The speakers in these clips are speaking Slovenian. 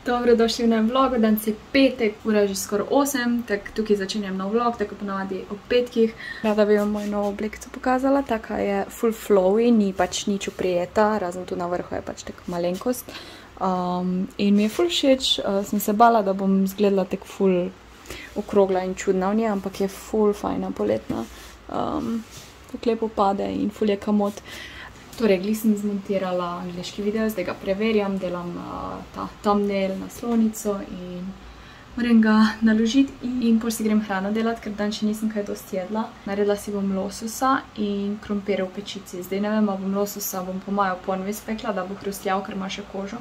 Dobrodošli v novem vlogu, danes je petek, ura je že skoraj 8, tako tukaj začenjam nov vlog, tako ponavadi ob petkih. Rada bi vam mojo novo oblikico pokazala, taka je full flowy, ni pač nič uprijeta, razen tu na vrhu je pač tako malenkost. In mi je full všeč, sem se bala, da bom izgledala tako full okrogla in čudna v njej, ampak je full fajna poletna. Tako lepo pade in full je kamot. Torej, glih sem zmontirala angliški video, zdaj ga preverjam, delam ta thumbnail, naslovnico in moram ga naložiti in pol si grem hrano delati, ker dan še nisem kaj dosti jedla. Naredila si bom lososa in krompire v pečici. Zdaj ne vem, a bom lososa, bom po mojo ponvi spekla, da bo hrustljal, ker ima še kožo.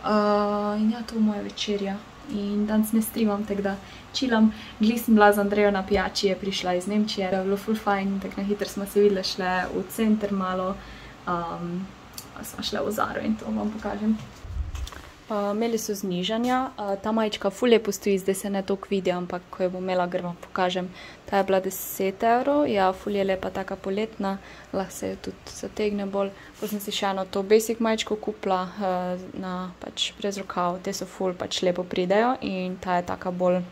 In ja, to bo moja večerja. In danes ne streamam, tako da čilam. Glih sem bila z Andrejo na pijači, je prišla iz Nemčije, je bilo full fajn, tako na hitro smo se videli, šle v center malo. Smo šle v Zaro in to vam pokažem. Imeli so znižanja, ta majička ful lepo stoji, zdaj se ne toliko vidi, ampak ko jo bom imela, ker vam pokažem. Ta je bila 10 €, ja, ful je lepa, taka poletna, lahko se jo tudi zategne bolj. Ko sem si še eno to basic majičko kupila na pač brez rokav, te so ful pač lepo pridejo in ta je taka bolj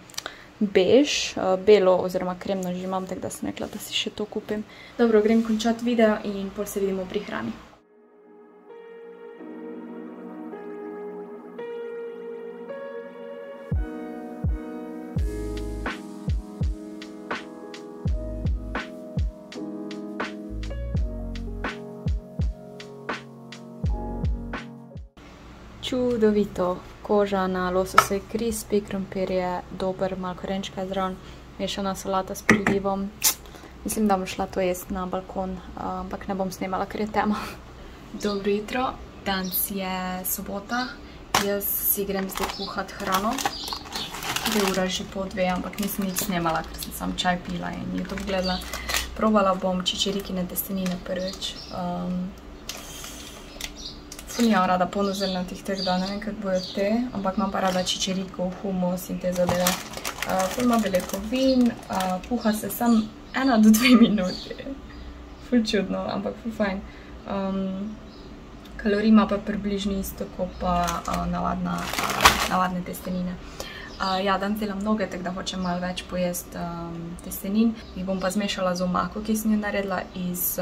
bež, belo oziroma kremno že imam, tako da sem rekla, da si še to kupim. Dobro, grem končati video in pol se vidimo pri hrani. Čudovito. Koža na lososu je crispy, krompir je dober, malo korenčka je zraven, mešana solata s prilivom. Mislim, da bom šla to jesti na balkon, ampak ne bom snemala, ker je tema. Dobro jutro, danes je sobota, jaz si grem zdaj kuhati hrano. Zdaj ura že pol 2, ampak nisem nič snemala, ker sem sam čaj pila in YouTube gledala. Probala bom čičerikine testenine prvič. Ful nimam rada polnozelnatih teh, da ne vem, kako bojo te, ampak imam pa rada čičerikov, humus in te zadeve. Ful ima beljakovin, kuha se sam 1 do 2 minuti. Ful čudno, ampak ful fajn. Kalorij ima pa približno isto, kot pa navadne testenine. Ja, danes delam noge, tako da hočem malo več pojesti testenin. Jih bom pa zmešala z omako, ki sem jo naredila iz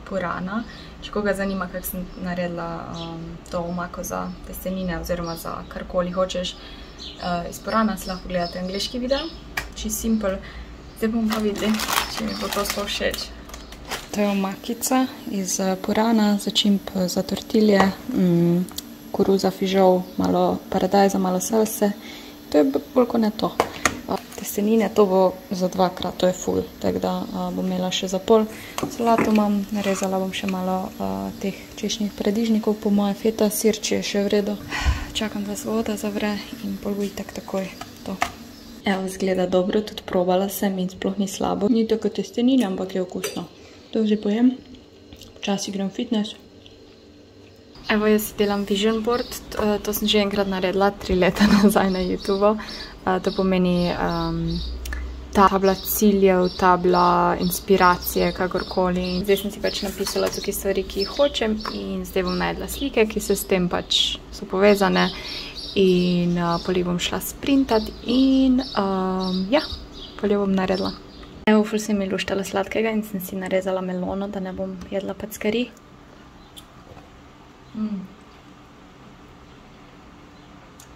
purana. Če koga zanima, kako sem naredila to omako za testenine oziroma za karkoli hočeš iz purana, si lahko pogledate angliški video. Čisto simple. Zdaj bomo pa videli, če mi bo to sploh všeč. To je omakica iz purana, začimb za tortilje, koruza, fižol, malo paradajza, malo salse. To je bolj kot ne to. Testenine, to bo za 2-krat, to je full, tako da bom imela še za pol. Solato imam, narezala bom še malo teh češnjih paradižnikov, po moje feta, sirči je še v redu. Čakam, da se voda zavre in pol bo itak takoj to. Evo, izgleda dobro, tudi probala sem in sploh ni slabo. Ni tako testenine, ampak je okusno. To zdaj pojem, počasi grem v fitness. Evo, jaz si delam vision board, to sem že enkrat naredila 3 leta nazaj na YouTube. To pomeni tabla ciljev, tabla inspiracije, kakorkoli. Zdaj sem si pač napisala tukaj stvari, ki jih hočem in zdaj bom najdla slike, ki se s tem pač so povezane in pol jih bom šla sprintati in ja, pol jo bom naredila. Evo, ful sem mi luštala sladkega in sem si narezala melono, da ne bom jedla packari.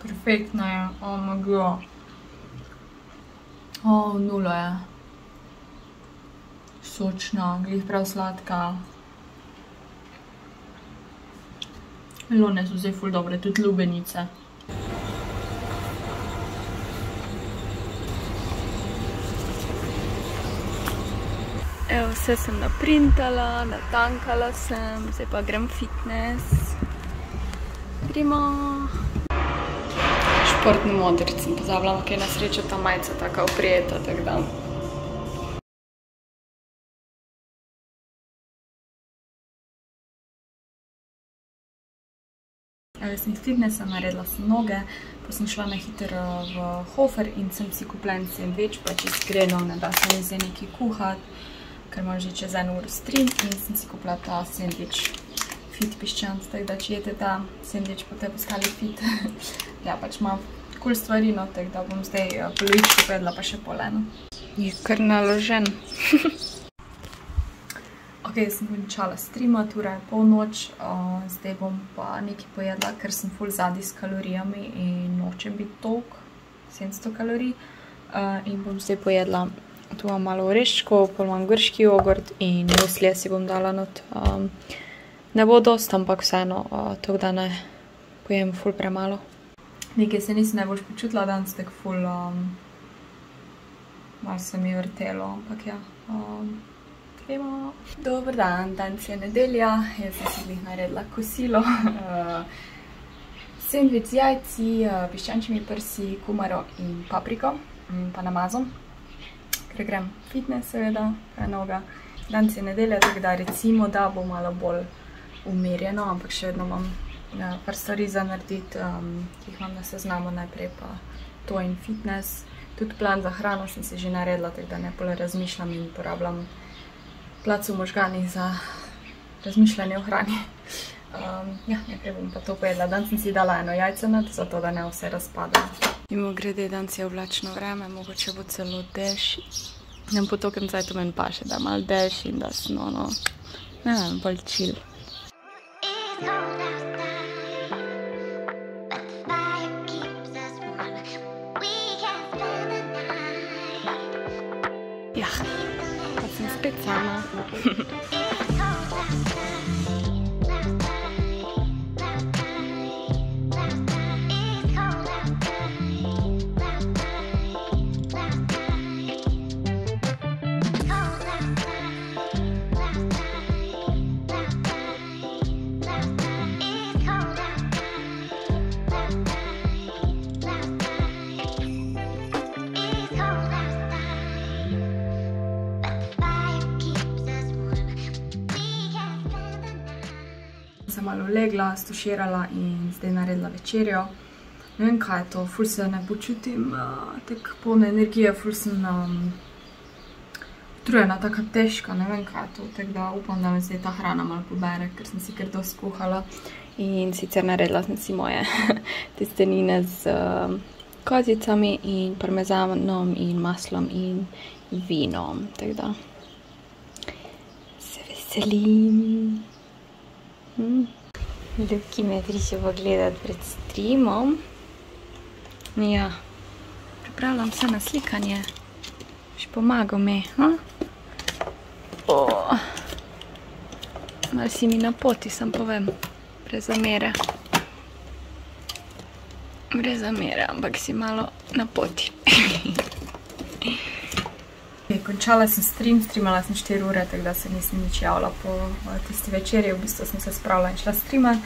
Perfektna je, oh my god. Nula je. Sočna, glih prav sladka. Melone so zdaj ful dobre, tudi lubenice. Evo, vse sem naprintala, natankala sem, zdaj pa grem fitness. Gremo. Športni modric sem pozabila, ampak je na srečo ta majica taka oprijeta, tako da. Evo, sem iz fitnessa, naredila sem noge, pa sem šla na hitro v Hofer in sem si kupila en sandvič, pa čist greno, ne da se mi zdaj nekaj kuhati, ker imam že čez 1 uro stream in sem si kupila ta sandvič fit piščanc, tako da če jete ta sendvič, boste poskali fit. Ja, pač imam kul stvari, no, tako da bom zdaj polovičko pojedla, pa še pol eno. Je kar naložen. Ok, sem končala streamat, ura je polnoč, zdaj bom pa nekaj pojedla, ker sem ful zadnji s kalorijami in nočem biti toliko, 700 kalorij. In bom zdaj pojedla, tu imam malo oreščkov, pol imam grški jogurt in muslije si bom dala not. Ne bo dost, ampak vseeno, tako da ne pojem ful premalo. Nekaj se nisem najbolj počutila danes, tako ful, malo se mi je vrtelo, ampak ja. Gremo. Dober dan, danes je nedelja, jaz sem si glih naredila kosilo. Sendvič z jajci, piščančjimi prsi, kumaro in papriko, pa namazom. Ker grem fitness seveda, noga. Danes je nedelja, tako da recimo, da bo malo bolj umirjeno, ampak še vedno imam par stvari za narediti, ki jih imam na seznamu, najprej pa to in fitness. Tudi plan za hrano sem si že naredila, tako da ne pol razmišljam in porabljam plac v možganih za razmišljanje o hrani. Ja, nekaj bom pa to pojedla. Danes sem si dala eno jajce not, zato da ne vse razpada. Mimogrede, danes je oblačno vreme, mogoče bo celo dež. Nem po tokem cajtu meni paše, da malo dež in da sem ono, ne vem, bolj chill. Ja, pa sem spet sama. Sem malo legla, stuširala in zdaj naredila večerjo. Ne vem, kaj je to, ful se ne počutim, tako polna energije, ful sem utrujena, taka težka, ne vem, kaj je to, tako da upam, da me zdaj ta hrana malo pobere, ker sem si kar dosti skuhala. In sicer naredila sem si moje testenine z kozicami in parmezanom in maslom in vinom, tako da se veselim. Ljubki me prišel pogledati pred streamom. Ja, pripravljam se na slikanje. Še pomagal mi, Malo si mi na poti, sam povem. Brez zamere. Brez zamere, ampak si malo na poti. Končala sem streamala sem 4 ure, tako da se nisem nič javila po tisti večerji, v bistvu sem se spravila in šla streamat.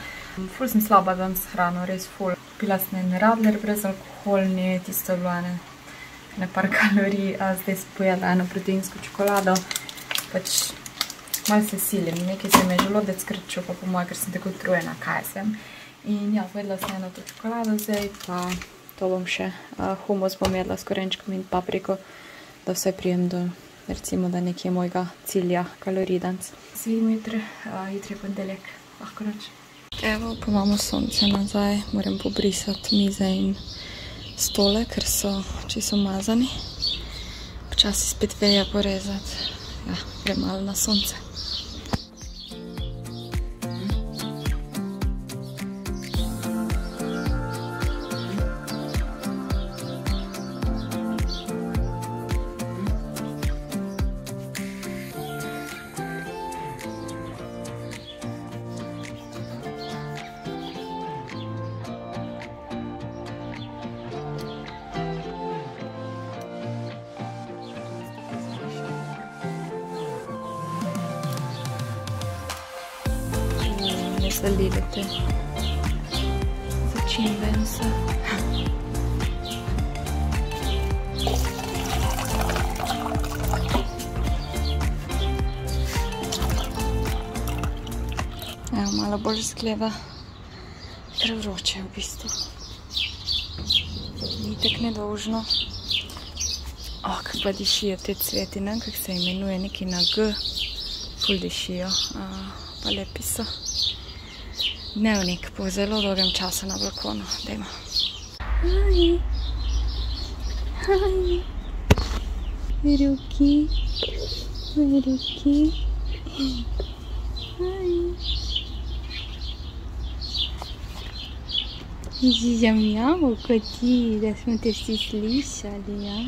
Ful sem slaba danes s hrano, res ful. Pila sem en radler brezalkoholni, tisto je bilo ene par kalorij, zdaj sem pojedla eno proteinsko čokolado. Pač malo se silim, nekaj se mi je želodec krčil, pa po moje, ker sem tako utrujena, kaj sem. In ja, pojedla sem eno to čokolado zdaj, pa to bom še, humus bom jedla s korenčkom in papriko, da vse prijem do, recimo, da nekje mojega cilja kalorij danes. Se vidimo jutri, jutri je ponedeljek, lahko reč. Evo, pa imamo sonce nazaj, moram pobrisati mize in stole, ker so čisto umazani. Počasi spet velja porezati, ja, grem malo na sonce. Zalile te začimbe in vse. Evo, malo bolj zgleda prevroče v bistvu. Ni tak nedolžno. Kak pa dišijo te cveti, ne vem, kak se imenuje, neki na G. Ful dišijo, pa lepi so. dnevnik po zelo dolgem času na balkonu. Dajmo. Hi. Hi. Ruki. Ruki. Hi. Ziceam, ia mă, cătii, de să nu te știi slișali, ia.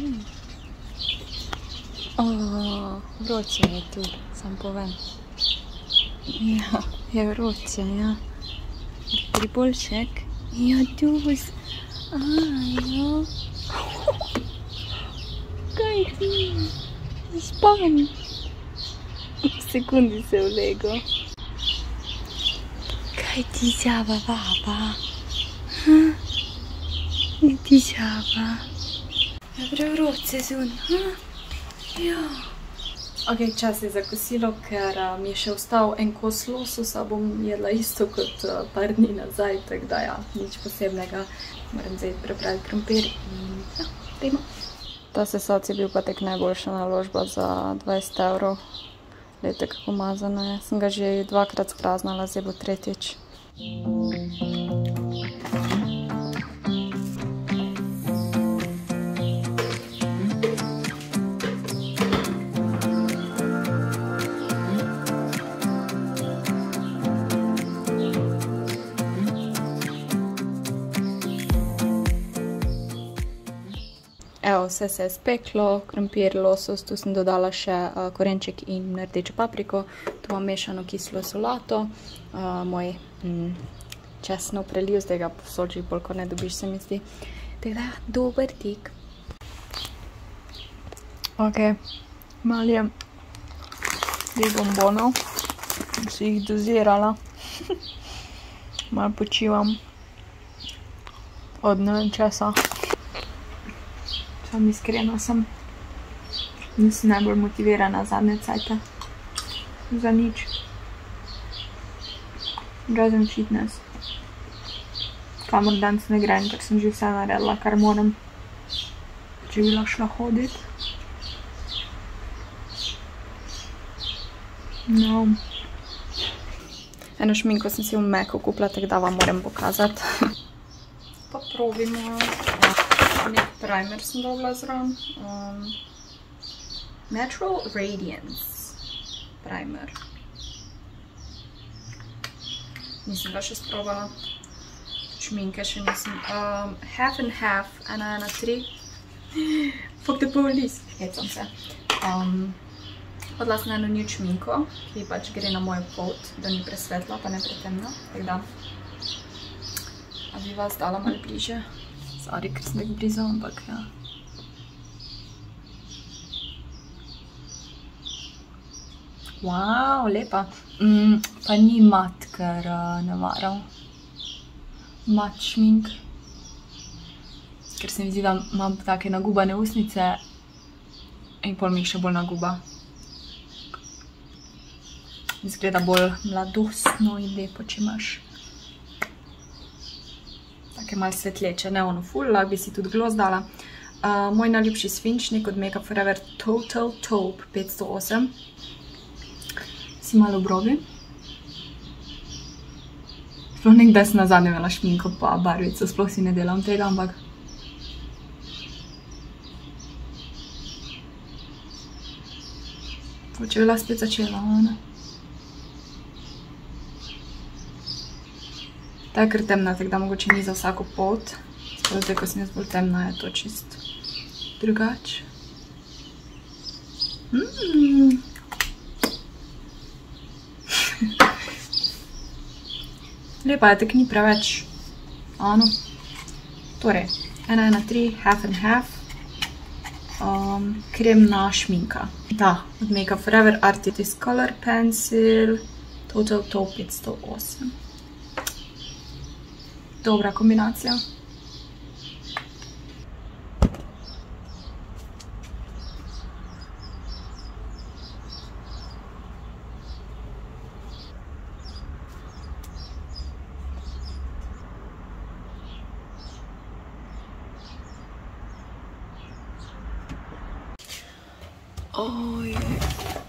Vroće je tu, sam povem. Ja, je vroće, ja. Priboljšek. Ja, tu vas. Ja. Kaj ti? Span. Sekundi se ulego. Kaj ti zjava, baba? Je ti zjava? Je prevroče zun, ja. Ok, čas je za kosilo, ker mi je še ostal en kos lososa, bom jedla isto kot par dni nazaj, tako da ja, nič posebnega. Moram zdaj prepraviti krompir in ja, dajmo. Ta sesac je bil pa tek najboljša naložba za 20 €. Glejte, kako mazano je. Sem ga že 2-krat spraznala, zdaj bo 3. Evo, vse se je speklo, krompir, losos, tu sem dodala še korenček in rdečo papriko, tu imam mešano kislo solato, moj česnov preliv, zdaj ga posoči bolj, ko ne dobiš, se mi zdi. Tako da, dober tik. Ok, malo je teh bombonov, si jih dozirala, malo počivam od ne vem česa. Sam iskreno nisem najbolj motivirana zadnje cajte. Za nič. Razen fitness. Kamor danes ne grem, ker sem že vse naredila, kar moram. Če bi šla hoditi. No. Eno šminko sem si v Macu kupila, tako da vam moram pokazati. Pa probimo. Nek primer sem dobila zraven. Natural Radiance primer. Nisem ga še sprobala. Šminke še nisem. Half and Half, 113. Fuck the police. Hecam se. Hodila sem eno new šminko, ki pač gre na mojo pot, da ni presvetla, pa ne pretemna. Tako da. A bi vas dala malo bliže. Sorry, ker sem tako blizu, ampak ja. Wow, lepa. Pa ni mat, ker ne maram. Mat šmink. Ker se mi zdi, da imam take nagubane usnice in pol mi jih še bolj naguba. Izgleda bolj mladostno in lepo, če imaš. Take malo svetleče, ne ono full, lahko bi si tudi gloss dala. Moj najljubši svinčnik od Make Up For Ever Total Taupe 508. Si malo obrobi. Sploh nekdaj sem nazadnje imela šminko pa barvico, sploh si ne delam tega, ampak če bi bila spet začela, ne? Ta je kar temna, tako da mogoče ni za vsako pot. Zdaj, ko sem jaz bolj temna, je to čist drugače. Lepa je, tako ni preveč. Ano. Torej, 113, Half and Half. Kremna šminka. Ta, od Make Up For Ever Artist Color Pencil. Total Taupe 508. Dobra kombinacija.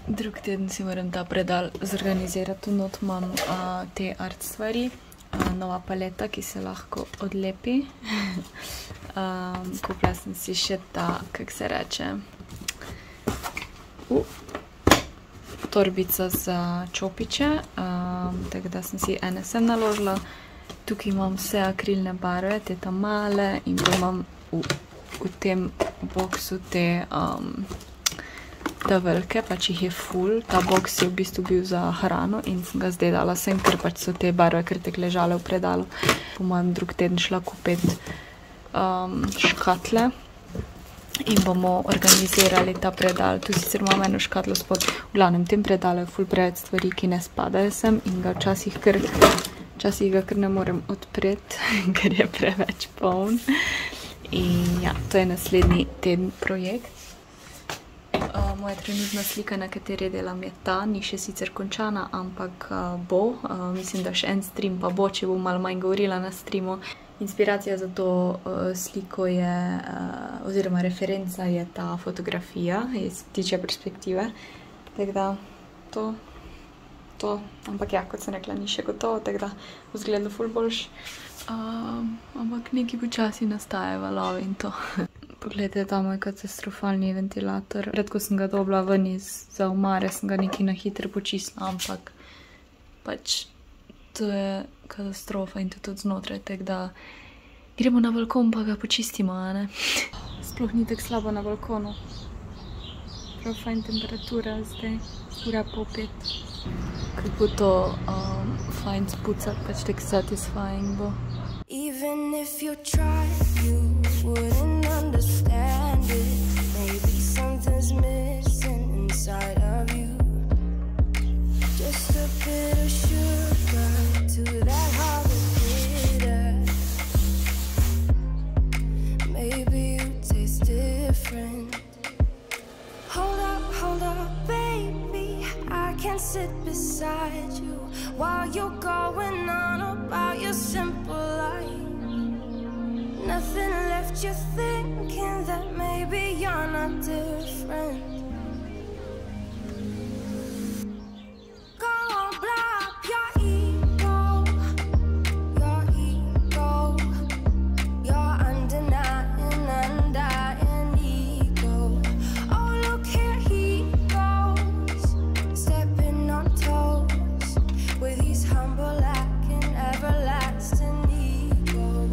Drug teden si moram ta predal zorganizirati, tu not imam te art stvari. nova paleta, ki se lahko odlepi. Kupila sem si še ta, kako se reče, torbico za čopiče, tako da sem si ene sem naložila. Tukaj imam vse akrilne barve, te tam male, in pa imam v tem boksu te velike, pač jih je ful. Ta boks je v bistvu bil za hrano in sem ga zdaj dala sem, ker pač so te barve kar tek ležale v predalu. Po mojem drug teden šla kupiti škatle in bomo organizirali ta predal. Tu sicer imam eno škatlo spod. V glavnem, tem predalu je ful preveč stvari, ki ne spadajo sem in ga včasih ga kar ne morem odpreti, ker je preveč poln. In ja, to je naslednji teden projekt. Moja trenutna slika, na kateri delam, je ta. Ni še sicer končana, ampak bo. Mislim, da še en stream pa bo, če bom malo manj govorila na streamu. Inspiracija za to sliko je, oziroma referenca je ta fotografija iz ptičje perspektive. Tako da to, ampak ja, kot sem rekla, ni še gotovo, tako da bo izgledalo ful boljš. Ampak nekaj počasi nastaja valovi in to. Poglejte, ta moj katastrofalni ventilator. Redko sem ga dobila ven za omare, sem ga nekaj na hitro počistila, ampak pač to je katastrofa in tudi znotraj, tako da gremo na balkon pa ga počistimo, a ne? Sploh ni tako slabo na balkonu. Prav fajn temperatura zdaj, 4:30. Kako to fajn spucati, pač tako satisfying bo. Even if you try, you wouldn't understand it. Maybe something's missing inside of you. Just a bit of sugar to that heart of bitter. Maybe you taste different. Hold up, baby, I can sit beside you while you're going on about your simple life. Nothing left you thinking that maybe you're not different. Go on, blow up your ego, your undying ego. Oh, look here he goes, stepping on toes with his humble and everlasting ego.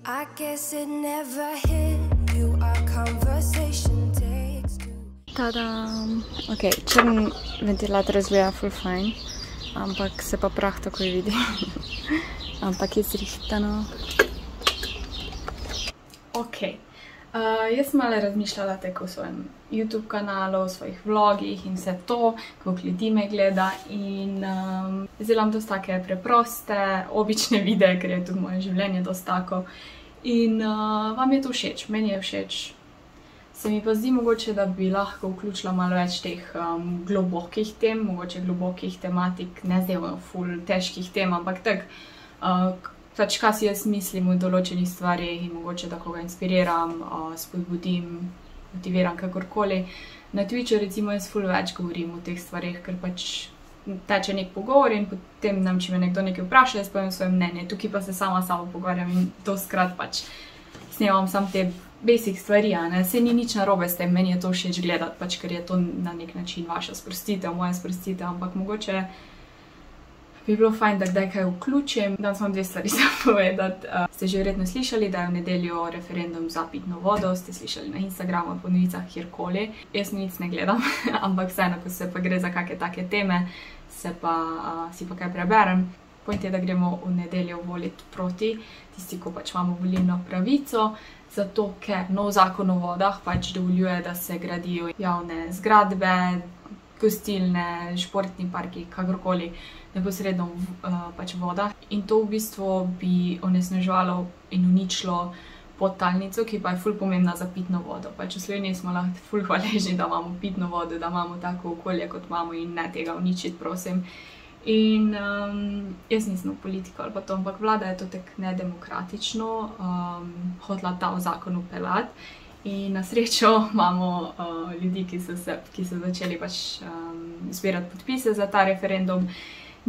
I guess it never hit you, our conversation takes two. Tadam! Ok, črn ventilator izgleda ful fajn, ampak se pa prah takoj vidi. Ampak je zrihtano. Ok, jaz sem malo razmišljala tako v svojem YouTube kanalu, v svojih vlogih in vse to, koliko ljudi me gleda in izdelam dosti take preproste, obične videe, ker je tudi moje življenje dosti tako. In vam je to všeč, meni je všeč. Se mi pa zdi mogoče, da bi lahko vključila malo več teh globokih tem, mogoče globokih tematik, ne zdaj ful težkih tem, ampak tako, pač kaj si jaz mislim v določenih stvarih in mogoče, da koga inspiriram, spodbudim, motiviram kakorkoli. Na Twitchu recimo jaz ful več govorim o teh stvarih, ker pač teče nek pogovor in potem nam, če me nekdo nekaj vpraša, jaz povem svoje mnenje. Tukaj pa se sama s sabo pogovarjam in dostikrat pač snemam samo te basic stvari, a ne. Saj ni nič narobe s tem, meni je to všeč gledati, pač ker je to na nek način vaša sprostitev, moja sprostitev, ampak mogoče bi bilo fajn, da kdaj kaj vključim. Danes imam dve stvari za povedati. Ste že verjetno slišali, da je v nedeljo referendum za pitno vodo, ste slišali na Instagramu, po novicah, kjerkoli. Jaz nic ne gledam, ampak vseeno, ko se pa gre za kakšne take teme, si pa kaj preberem. Point je, da gremo v nedeljo voliti proti, tisti, ko pač imamo volilno pravico, zato ker nov zakon o vodah pač dovoljuje, da se gradijo javne zgradbe, gostilne, športni parki, kakorkoli, neposredno pač voda. In to v bistvu bi onesnaževalo in uničilo podtalnico, ki pa je ful pomembna za pitno vodo. Pač v Sloveniji smo lahko ful hvaležni, da imamo pitno vodo, da imamo tako okolje, kot imamo in ne tega uničiti, prosim. In jaz nisem v politiko ali pa to, ampak vlada je to tak nedemokratično hotela ta zakon vpeljati. In na srečo imamo ljudi, ki so začeli pač zbirati podpise za ta referendum.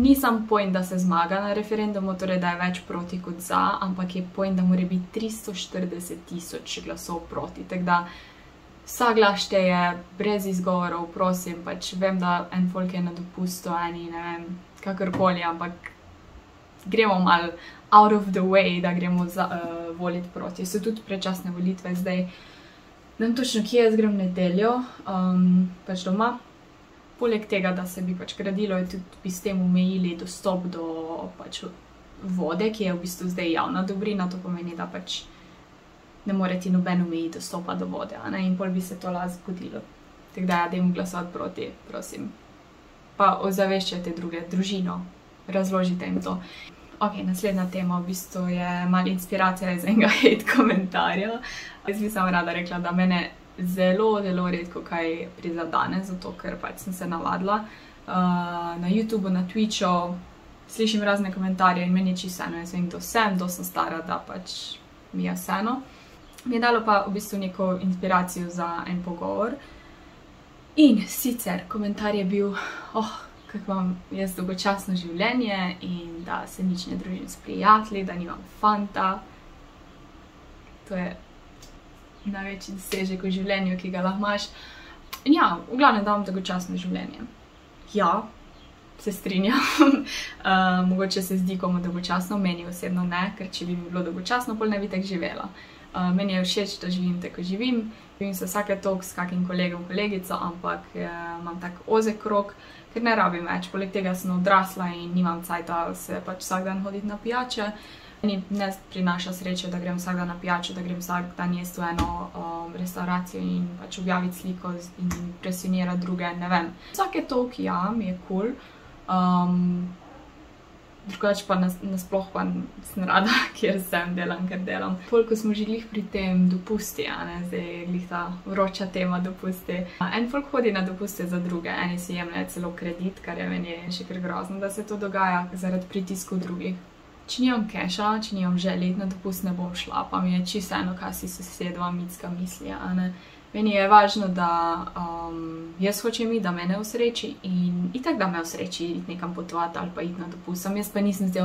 Ni sam point, da se zmaga na referendumu, torej da je več proti kot za, ampak je point, da mora biti 340.000 glasov proti. Tako da vsak glas šteje, brez izgovorov, prosim, pač vem, da en folk je na dopustu, eni, ne vem, kakorkoli, ampak gremo mal out of the way, da gremo voliti proti. So tudi predčasne volitve zdaj. Ne vem točno, kje jaz grem nedeljo, pač doma. Poleg tega, da se bi pač gradilo, je tudi bi s tem omejili dostop do pač vode, ki je v bistvu zdaj javna dobrina, to pomeni, da pač ne more ti noben omejiti dostopa do vode, ne? In pol bi se to lahko zgodilo. Tako da ja, dajmo glasovati proti, prosim. Pa ozaveščajte druge, družino, razložite jim to. Ok, naslednja tema v bistvu je malo inspiracija iz enega hate komentarja. Jaz bi samo rada rekla, da mene zelo redko kaj prizadane, zato ker pač sem se navadila. Na YouTubeu, na Twitchu slišim razne komentarje in meni je čisto vseeno. Jaz vem, kdo sem stara, da pač mi je vseeno. Mi je dalo pa v bistvu neko inspiracijo za en pogovor. In sicer komentar je bil, kako imam jaz dolgočasno življenje in da se nič ne družim s prijatelji, da nimam fanta. To je največji dosežek v življenju, ki ga lahko imaš. In ja, v glavnem, da imam dolgočasno življenje. Ja, se strinjam. Mogoče se zdi komu dolgočasno, meni osebno ne, ker če bi mi bilo dolgočasno, pol ne bi tako živela. Meni je všeč, da živim tako, kot živim. Živim se vsake toliko s kakim kolegom, kolegico, ampak imam tak ozek krog, ker ne rabim več. Poleg tega sem odrasla in nimam cajta se pač vsak dan hoditi na pijače. Meni ne prinaša sreče, da grem vsak dan na pijačo, da grem vsak dan jesti v eno restauracijo in pač objaviti sliko in impresionirati druge, ne vem. Vsake toliko, ja, mi je cool. Drugače pa nasploh pa sem rada, kjer sem, delam, ker delam. Ko smo že glih pri tem dopusti, zdaj je glih ta vroča tema dopusti. En folk hodi na dopuste za druge, eni si jemljajo celo kredit, kar je meni še kar grozno, da se to dogaja zaradi pritiskov drugih. Če nimam keša, če nimam želje iti na dopust, ne bom šla, pa mi je čisto eno, kaj si sosedova mitska misli, Meni je važno, da jaz hočem iti, da me ne osreči in itak, da me osreči iti nekam potovati ali pa iti na dopust. Jaz pa nisem zdaj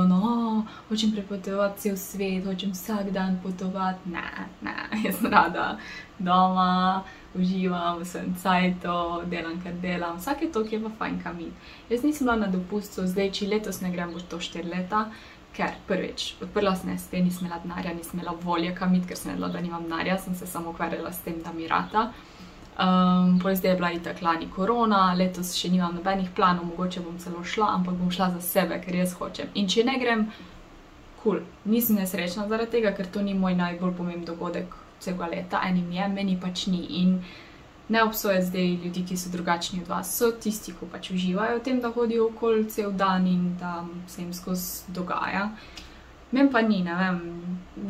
hočem prepotovati cel svet, hočem vsak dan potovati. Ne, jaz sem rada doma, uživam v svojem cajtu, delam, kar delam. Vsake toliko je pa fajn kam iti. Jaz nisem bila na dopustu, zdaj, če letos ne grem, bo to 4 leta. Ker prvič, odprla sem SP, nisem imela denarja, nisem imela volje kam iti, ker sem vedela, da nimam denarja, sem se samo ukvarjala s tem, da mi rata. Potem zdaj je bila itak lani korona, letos še nimam nobenih planov, mogoče bom celo šla, ampak bom šla za sebe, ker jaz hočem. In če ne grem, cool, nisem nesrečna zaradi tega, ker to ni moj najbolj pomemben dogodek celega leta, enim je, meni pač ni. In ne obsoje zdaj ljudi, ki so drugačni od vas, so tisti, ki pač uživajo v tem, da hodijo okoli cel dan in da se jim skozi dogaja. Meni pa ni, ne vem,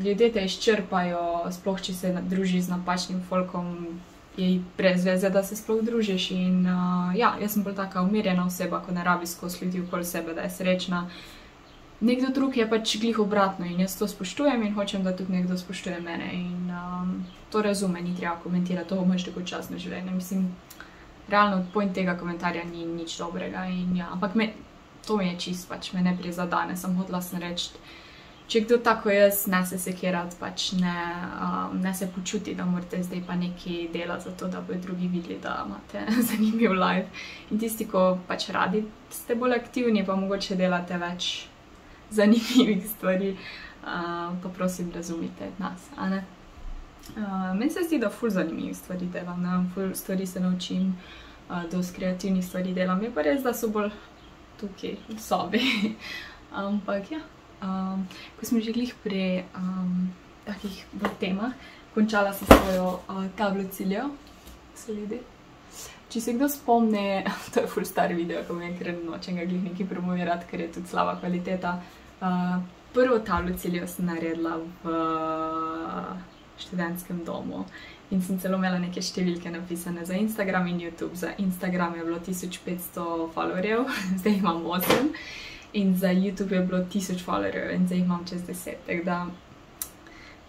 ljudje te izčrpajo, sploh če se družiš z napačnim folkom, je brez veze, da se sploh družiš in ja, jaz sem bolj taka umirjena oseba, ko ne rabi skozi ljudi okoli sebe, da je srečna. Nekdo drug je pač glih obratno in jaz to spoštujem in hočem, da tudi nekdo spoštuje mene in to razume, ni treba komentirati, to imaš dolgočasno življenje. Mislim, realno point tega komentarja ni nič dobrega in ja, ampak to mi je čist, pač me ne prizadane, sem hotela sem reči, če kdo tako jaz, ne se sekirati, pač ne se počuti, da morate zdaj pa nekaj delati za to, da bojo drugi videli, da imate zanimiv life. In tisti, ko pač radi ste bolj aktivni, pa mogoče delate več zanimivih stvari, pa prosim razumite nas, Meni se zdi, da ful zanimivih stvari delam, ful stvari se naučim, dosti kreativnih stvari delam, je pa res, da so bolj tukaj v sobi. Ampak ja, ko smo že glih pri takih bolj temah, končala sem svojo tablo ciljev, se vidi. Če se kdo spomne, to je ful star video, ko mi je kar nočem ga glih nekaj promovirati, ker je tudi slaba kvaliteta. Prvo tablo ciljev sem naredila v študentskem domu in sem celo imela neke številke napisane za Instagram in YouTube. Za Instagram je bilo 1500 followerjev, zdaj imam 8 in za YouTube je bilo 1000 followerjev in zdaj imam čez 10, tako da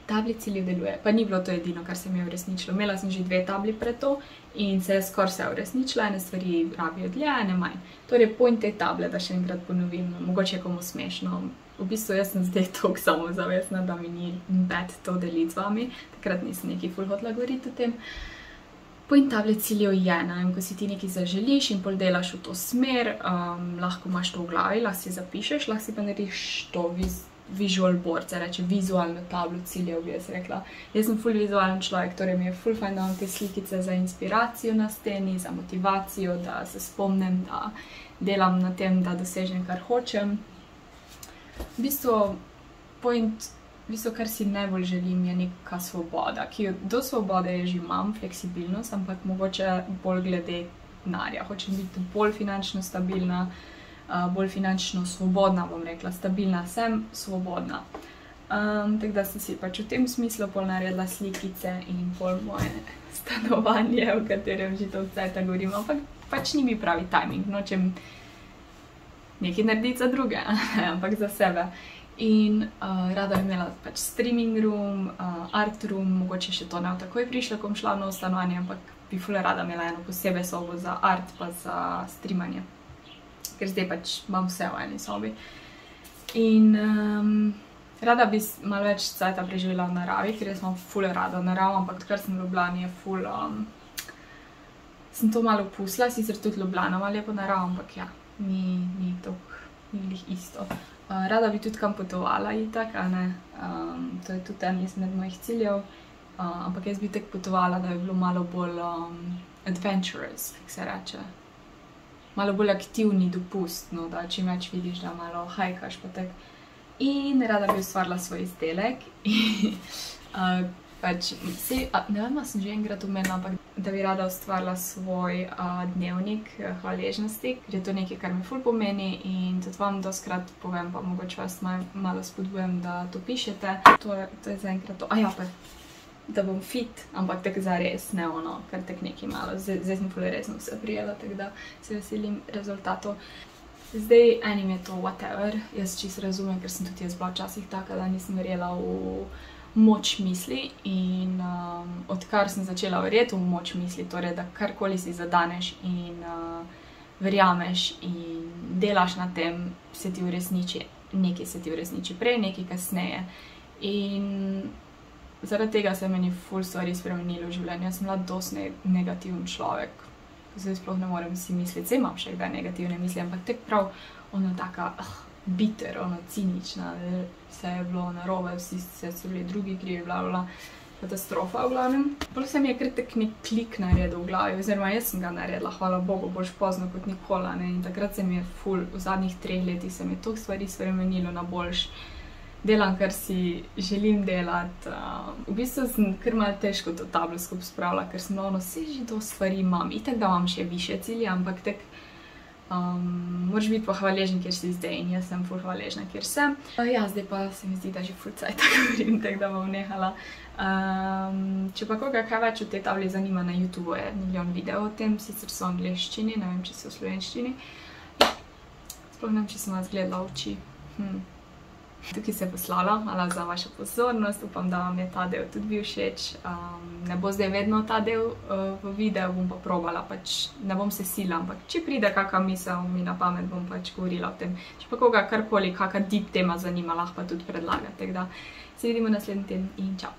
tabli ciljev deluje. Pa ni bilo to edino, kar se mi je uresničilo. Imela sem že 2 tabli pred to in se je skoraj vse uresničila, ene stvari rabijo dlje, ene manj. Torej, point te table, da še enkrat ponovim, mogoče je komu smešno. V bistvu jaz sem zdaj toliko samozavestna, da mi ni bad to deliti z vami. Takrat nisem nekaj ful hotela govoriti o tem. Point table ciljev je, ko si ti nekaj zaželiš in pol delaš v to smer, lahko imaš to v glavi, lahko si zapišeš, lahko si pa narediš to visual board, se reče vizualno tablo ciljev, bi jaz rekla. Jaz sem ful vizualen človek, torej mi je ful fajn, da imam te slikice za inspiracijo na steni, za motivacijo, da se spomnim, da delam na tem, da dosežem, kar hočem. V bistvu, kar si najbolj želim, je neka svoboda, ki jo do svobode že imam, fleksibilnost, ampak mogoče bolj glede denarja. Hočem biti bolj finančno stabilna, bolj finančno svobodna, bom rekla, stabilna sem, svobodna. Tako da sem si pač v tem smislu pol naredila slikice in pol moje stanovanje, v katerem že toliko cajta govorim, ampak pač ni mi pravi timing, nočem nekaj narediti za druge, ampak za sebe. In rada bi imela pač streaming room, art room, mogoče še to ne bo takoj prišla, ko bom šla v novo stanovanje, ampak bi ful rada imela eno posebej sobo za art pa za streamanje. Ker zdaj pač imam vse v eni sobi. In rada bi malo več cajta preživela v naravi, ker jaz imam ful rada naravo, ampak odkar sem v Ljubljani je ful... sem to malo opustila, sicer tudi Ljubljana ima lepo naravo, ampak ja, ni glih isto. Rada bi tudi kam potovala itak, a ne, to je tudi en izmed mojih ciljev, ampak jaz bi tek potovala, da bi bilo malo bolj adventurous, kako se reče. Malo bolj aktivni dopust, no, da čim več vidiš, da malo hajkaš pa tek. In rada bi ustvarila svoj izdelek. Pač, ne vem, sem že enkrat omenila, ampak da bi rada ustvarila svoj dnevnik hvaležnosti, ker je to nekaj, kar mi ful pomeni in tudi vam doskrat povem, pa mogoče vas malo spodbujam, da to pišete. To je zaenkrat to. Ja, pa da bom fit, ampak tako zares, ne ono, kar tek nekaj malo. Zdaj sem ful resno vse prijela, tako da se veselim rezultatov. Zdaj enim je to whatever, jaz čisto razumem, ker sem tudi jaz bila včasih taka, da nisem verjela v moč misli in odkar sem začela verjeti v moč misli, torej da karkoli si zadaneš in verjameš in delaš na tem, se ti uresniči, nekaj se ti uresniči prej, nekaj kasneje. In zaradi tega se meni ful stvari spremenilo v življenju. Jaz sem bila dosti negativen človek, zdaj sploh ne morem si misliti, zdaj imam še kdaj negativne misli, ampak tek prav ono taka bitter, ono cinična, vse je bilo narobe, vsi so bili drugi krivi, bla, katastrofa v glavnem. Potem se mi je kar tek nek klik naredil v glavi, oziroma jaz sem ga naredila, hvala Bogu, boljš pozno kot nikoli, ne, in takrat se mi je ful, v zadnjih 3 letih se mi je toliko stvari spremenilo na boljš, delam, kar si želim delati. V bistvu sem kar malo težko to tablo skupaj spravila, ker sem ono, vse že to stvari imam, itak da imam še više cilje, ampak tek moraš biti pa hvaležen, kjer si zdaj in jaz sem ful hvaležna, kjer sem. Ja, zdaj pa se mi zdi, da že ful cajta govorim, tako da bom nehala. Če pa koga kaj več o tej tabli zanima, na YouTube je milijon videov o tem, sicer so v angleščini, ne vem, če so v slovenščini. Sploh ne vem, če sem vas gledala v oči. Tukaj se je poslala, hvala za vašo pozornost, upam, da vam je ta del tudi bil všeč. Ne bo zdaj vedno ta del v videu, bom pa probala, pač ne bom se silila, ampak če pride kakšna misel mi na pamet, bom pač govorila o tem. Če pa koga karkoli, kakšna deep tema zanima, lahko pa tudi predlagati, tako da se vidimo naslednji teden in čau!